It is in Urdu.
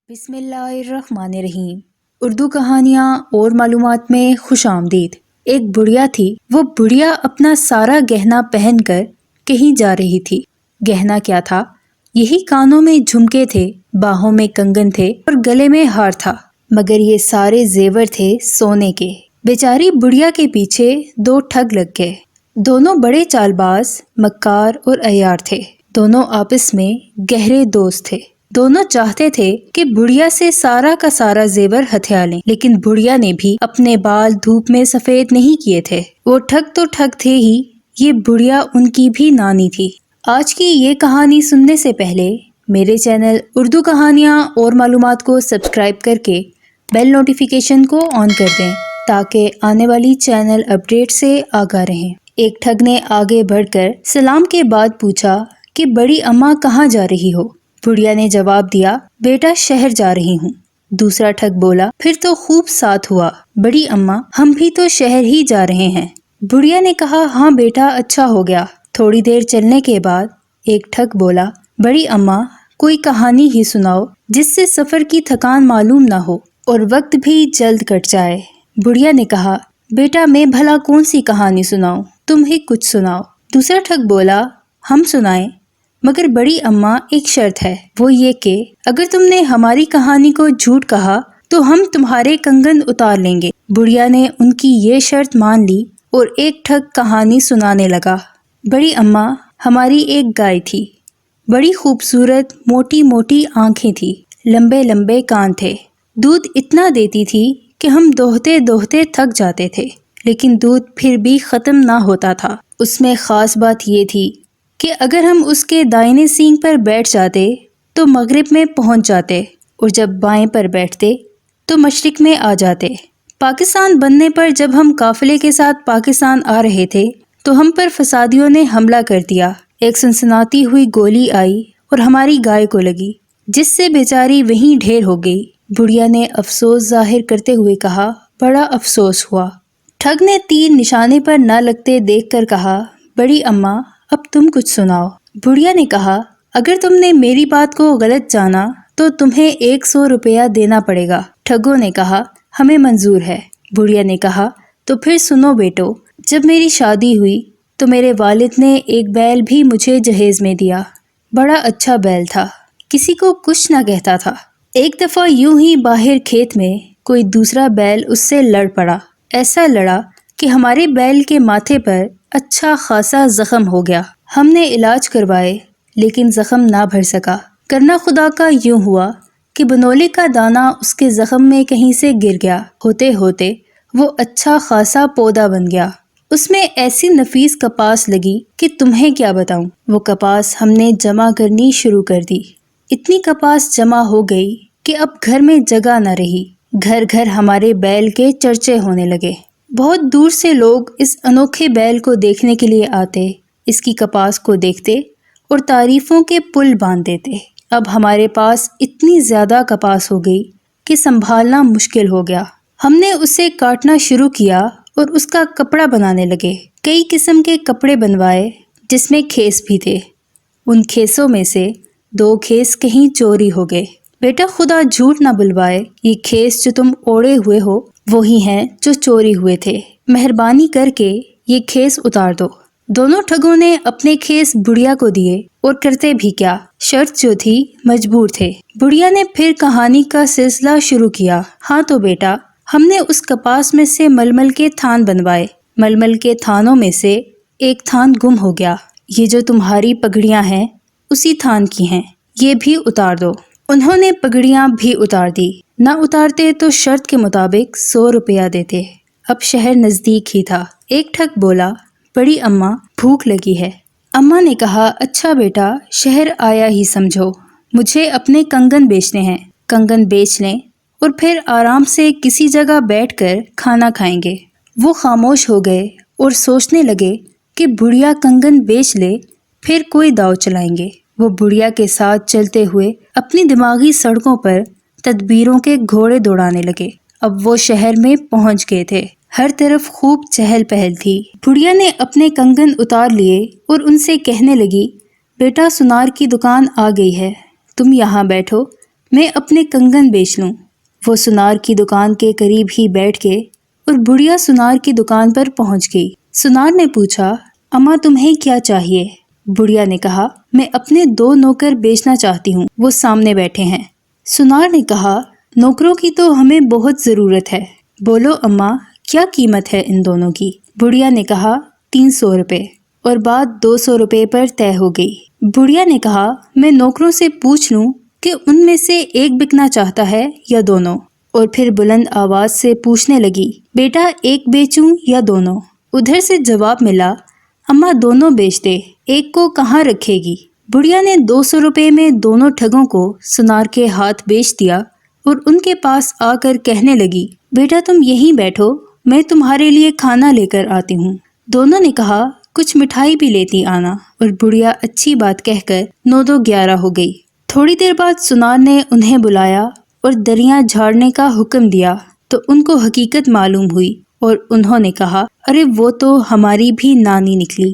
بسم اللہ الرحمن الرحیم۔ اردو کہانیاں اور معلومات میں خوش آمدید۔ ایک بڑھیا تھی، وہ بڑھیا اپنا سارا گہنا پہن کر کہیں جا رہی تھی۔ گہنا کیا تھا؟ یہی کانوں میں جھمکے تھے، باہوں میں کنگن تھے اور گلے میں ہار تھا، مگر یہ سارے زیور تھے سونے کے۔ بیچاری بڑھیا کے پیچھے دو ٹھگ لگ گئے۔ دونوں بڑے چال باز، مکار اور عیار تھے۔ دونوں آپس میں گہرے دوست تھے۔ دونوں چاہتے تھے کہ بڑھیا سے سارا کا سارا زیور ہتھیا لیں، لیکن بڑھیا نے بھی اپنے بال دھوپ میں سفید نہیں کیے تھے۔ وہ ٹھگ تو ٹھگ تھے ہی، یہ بڑھیا ان کی بھی نانی تھی۔ آج کی یہ کہانی سننے سے پہلے میرے چینل اردو کہانیاں اور معلومات کو سبسکرائب کر کے بیل نوٹیفیکیشن کو آن کر دیں تاکہ آنے والی چینل اپڈیٹ سے آگاہ رہیں۔ ایک ٹھگ نے آگے بڑھ کر سلام کے بعد پوچھا کہ بڑی اماں کہاں جا رہی ہو؟ بڑھیا نے جواب دیا، بیٹا شہر جا رہی ہوں۔ دوسرا ٹھگ بولا، پھر تو خوب ساتھ ہوا، بڑی اماں ہم بھی تو شہر ہی جا رہے ہیں۔ بڑھیا نے کہا، ہاں بیٹا اچھا ہو گیا۔ تھوڑی دیر چلنے کے بعد ایک ٹھگ بولا، بڑی اماں کوئی کہانی ہی سناؤ جس سے سفر کی تھکان معلوم نہ ہو اور وقت بھی جلد کٹ جائے۔ بڑھیا نے کہا، بیٹا میں بھلا کون سی کہانی سناؤں، تم ہی کچھ سناؤ۔ دوسرا ٹھگ بولا، ہم سنائیں، مگر بڑی اماں ایک شرط ہے، وہ یہ کہ اگر تم نے ہماری کہانی کو جھوٹ کہا تو ہم تمہارے کنگن اتار لیں گے۔ بڑھیا نے ان کی یہ شرط مان لی اور ایک ٹھگ کہانی سنانے لگا۔ بڑی اماں ہماری ایک گائے تھی، بڑی خوبصورت، موٹی موٹی آنکھیں تھی، لمبے لمبے کان تھے، دودھ اتنا دیتی تھی کہ ہم دوہتے دوہتے تھک جاتے تھے، لیکن دودھ پھر بھی ختم نہ ہوتا تھا۔ اس میں خاص بات یہ تھی کہ اگر ہم اس کے دائیں سینگ پر بیٹھ جاتے تو مغرب میں پہنچ جاتے اور جب بائیں پر بیٹھتے تو مشرق میں آ جاتے۔ پاکستان بننے پر جب ہم قافلے کے ساتھ پاکستان آ رہے تھے تو ہم پر فسادیوں نے حملہ کر دیا۔ ایک سنسناتی ہوئی گولی آئی اور ہماری گائے کو لگی، جس سے بیچاری وہیں ڈھیر ہو گئی۔ بڑھیا نے افسوس ظاہر کرتے ہوئے کہا، بڑا افسوس ہوا۔ ٹھگ نے تیر نشانے پر نہ لگتے دیکھ کر کہا، بڑی اماں اب تم کچھ سناؤ۔ بڑھیا نے کہا، اگر تم نے میری بات کو غلط جانا تو تمہیں 100 روپیہ دینا پڑے گا۔ ٹھگوں نے کہا، ہمیں منظور ہے۔ بڑھیا نے کہا، تو پھر سنو بیٹو، جب میری شادی ہوئی تو میرے والد نے ایک بیل بھی مجھے جہیز میں دیا۔ بڑا اچھا بیل تھا، کسی کو کچھ نہ کہتا تھا۔ ایک دفعہ یوں ہی باہر کھیت میں کوئی دوسرا بیل اس سے لڑ پڑا، ایسا لڑا کہ ہمارے بیل کے ماتھے پر اچھا خاصا زخم ہو گیا۔ ہم نے علاج کروائے لیکن زخم نہ بھر سکا۔ کرنا خدا کا یوں ہوا کہ بنولے کا دانہ اس کے زخم میں کہیں سے گر گیا، ہوتے ہوتے وہ اچھا خاصا پودا بن گیا۔ اس میں ایسی نفیس کپاس لگی کہ تمہیں کیا بتاؤں۔ وہ کپاس ہم نے جمع کرنی شروع کر دی۔ اتنی کپاس جمع ہو گئی کہ اب گھر میں جگہ نہ رہی۔ گھر گھر ہمارے بیل کے چرچے ہونے لگے۔ بہت دور سے لوگ اس انوکھے بیل کو دیکھنے کے لیے آتے، اس کی کپاس کو دیکھتے اور تعریفوں کے پل باندھ دیتے۔ اب ہمارے پاس اتنی زیادہ کپاس ہو گئی کہ سنبھالنا مشکل ہو گیا۔ ہم نے اسے کاٹنا شروع کیا اور اس کا کپڑا بنانے لگے۔ کئی قسم کے کپڑے بنوائے جس میں کھیس بھی تھے۔ ان کھیسوں میں سے 2 کھیس کہیں چوری ہو گئے۔ بیٹا خدا جھوٹ نہ بلوائے، یہ کھیس جو تم اوڑے ہوئے ہو وہی ہیں جو چوری ہوئے تھے، مہربانی کر کے یہ کھیس اتار دو۔ دونوں ٹھگوں نے اپنے کھیس بڑھیا کو دیے اور کرتے بھی کیا، شرط جو تھی مجبور تھے۔ بڑھیا نے پھر کہانی کا سلسلہ شروع کیا، ہاں تو بیٹا ہم نے اس کپاس میں سے ململ کے تھان بنوائے، ململ کے تھانوں میں سے ایک تھان گم ہو گیا۔ یہ جو تمہاری پگڑیاں ہیں اسی تھان کی ہیں، یہ بھی اتار دو۔ انہوں نے پگڑیاں بھی اتار دی، نہ اتارتے تو شرط کے مطابق 100 روپیہ دیتے۔ اب شہر نزدیک ہی تھا۔ ایک ٹھگ بولا، بڑی اماں بھوک لگی ہے۔ اماں نے کہا، اچھا بیٹا شہر آیا ہی سمجھو، مجھے اپنے کنگن بیچنے ہیں، کنگن بیچ لیں اور پھر آرام سے کسی جگہ بیٹھ کر کھانا کھائیں گے۔ وہ خاموش ہو گئے اور سوچنے لگے کہ بڑھیا کنگن بیچ لے پھر کوئی داؤ چلائیں گے۔ وہ بڑھیا کے ساتھ چلتے ہوئے اپنی دماغی سڑکوں پر تدبیروں کے گھوڑے دوڑانے لگے۔ اب وہ شہر میں پہنچ گئے تھے، ہر طرف خوب چہل پہل تھی۔ بڑھیا نے اپنے کنگن اتار لیے اور ان سے کہنے لگی، بیٹا سنار کی دکان آ گئی ہے، تم یہاں بیٹھو، میں اپنے کنگن بیچ لوں۔ وہ سنار کی دکان کے قریب ہی بیٹھ کے اور بڑھیا سنار کی دکان پر پہنچ گئی۔ سنار نے پوچھا، اماں تمہیں کیا چاہیے؟ بڑھیا نے کہا، میں اپنے 2 نوکر بیچنا چاہتی ہوں، وہ سامنے بیٹھے ہیں۔ سنار نے کہا، نوکروں کی تو ہمیں بہت ضرورت ہے، بولو اماں کیا قیمت ہے ان دونوں کی؟ بڑھیا نے کہا 300 روپے، اور بات 200 روپے پر طے ہو گئی۔ بڑھیا نے کہا، میں نوکروں سے پوچھ لوں کہ ان میں سے ایک بکنا چاہتا ہے یا دونوں؟ اور پھر بلند آواز سے پوچھنے لگی، بیٹا ایک بیچوں یا دونوں؟ ادھر سے جواب ملا، اماں دونوں بیچ دے، ایک کو کہاں رکھے گی؟ بڑھیا نے 200 روپے میں دونوں ٹھگوں کو سنار کے ہاتھ بیچ دیا اور ان کے پاس آ کر کہنے لگی، بیٹا تم یہیں بیٹھو، میں تمہارے لیے کھانا لے کر آتی ہوں۔ دونوں نے کہا، کچھ مٹھائی بھی لیتی آنا، اور بڑھیا اچھی بات کہہ کر 9-2-11 ہو گئی۔ تھوڑی دیر بعد سنار نے انہیں بلایا اور دریاں جھاڑنے کا حکم دیا تو ان کو حقیقت معلوم ہوئی اور انہوں نے کہا، ارے وہ تو ہماری بھی نانی نکلی۔